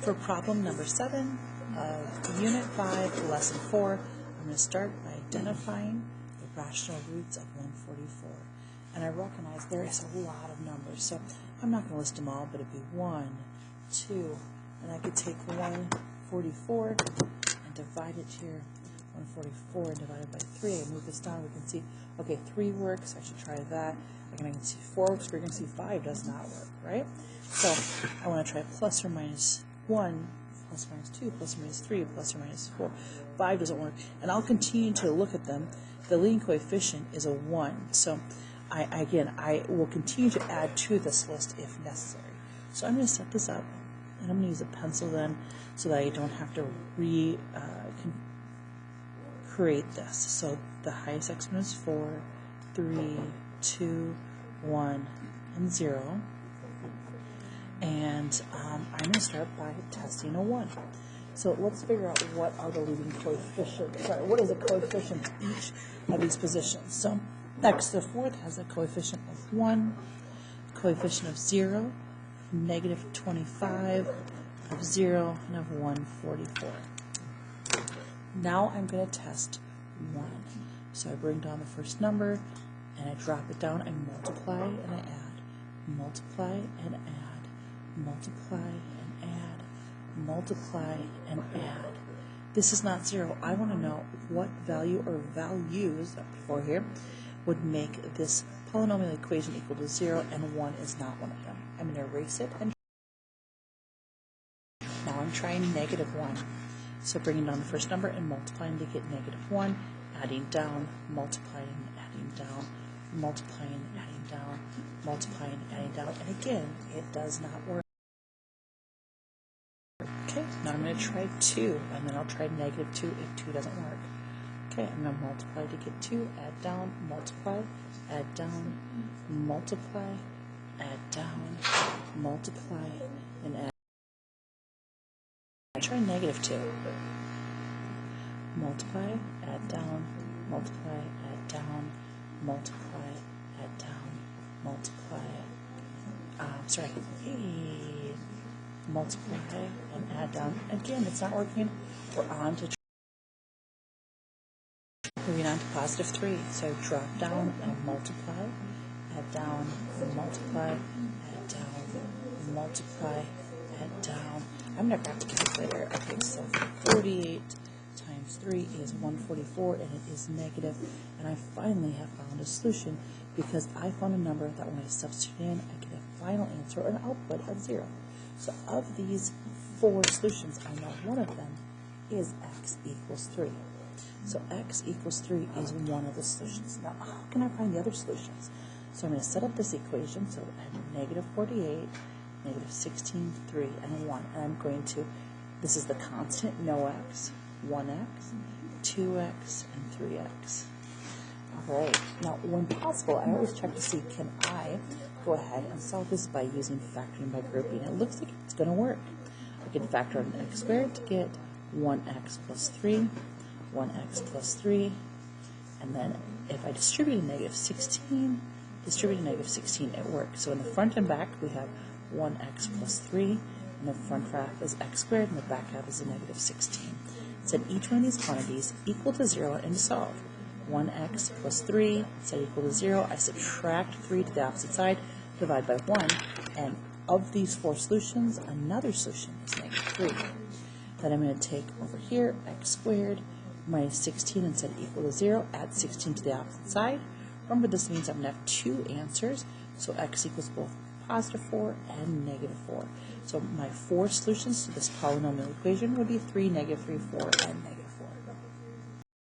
For problem number 7 of Unit 5, Lesson 4, I'm going to start by identifying the rational roots of 144. And I recognize there is a lot of numbers, so I'm not going to list them all, but it'd be 1, 2, and I could take 144 and divide it here. 144 and divide it by 3. I move this down, we can see, okay, 3 works, I should try that. Again, I can see 4 works, we're going to see 5 does not work, right? So I want to try plus or minus 1, plus or minus 2, plus or minus 3, plus or minus 4. 5 doesn't work, and I'll continue to look at them. The leading coefficient is a 1, so I will continue to add to this list if necessary. So I'm going to set this up, and I'm going to use a pencil then so that I don't have to create this. So the highest exponent is 4, 3, 2, 1, and 0. And I'm going to start by testing a 1. So let's figure out what are the leading coefficients. Sorry, what is the coefficient of each of these positions? So x to the 4th has a coefficient of 1, coefficient of 0, negative 25, of 0, and of 144. Now I'm going to test 1. So I bring down the first number, and I drop it down, I multiply and I add, multiply and add, multiply and add, multiply and add. This is not 0. I want to know what value or values, before here, would make this polynomial equation equal to 0, and 1 is not one of them. I'm going to erase it, and now I'm trying negative 1. So bringing down the first number and multiplying to get negative 1, adding down, multiplying, adding down, multiplying, adding down, multiplying, adding down, and again, it does not work. Okay, now I'm going to try 2, and then I'll try negative 2 if 2 doesn't work. Okay, I'm going to multiply to get 2, add down, multiply, add down, multiply, add down, multiply, and add. I try negative 2. Multiply, add down, multiply, add down, multiply, add down, multiply, multiply and add down. Again, it's not working. We're on to moving on to positive 3. So drop down and multiply, add down, multiply, add down, multiply, add down. I'm going to grab the calculator. Okay, so 48 times 3 is 144, and it is negative. And I finally have found a solution because I found a number that when I substitute in, I get a final answer or an output of 0. So of these 4 solutions, I know one of them is x equals 3. So x equals 3 is one of the solutions. Now, how can I find the other solutions? So I'm going to set up this equation. So I have negative 48, negative 16, 3, and 1. And I'm going to, this is the constant, no x, 1x, 2x, and 3x. All right. Now, when possible, I always check to see, can I go ahead and solve this by using factoring by grouping? It looks like it's going to work. I can factor an x squared to get 1x plus 3, 1x plus 3, and then if I distribute a negative 16, it works. So in the front and back, we have 1x plus 3, and the front half is x squared, and the back half is a negative 16. Set each one of these quantities equal to 0 and to solve. 1x plus 3, set equal to 0. I subtract 3 to the opposite side, divide by 1, and of these 4 solutions, another solution is negative 3. Then I'm going to take over here, x squared, minus 16, and set equal to 0, add 16 to the opposite side. Remember, this means I'm going to have 2 answers, so x equals both positive 4 and negative 4. So my 4 solutions to this polynomial equation would be 3, negative 3, 4, and negative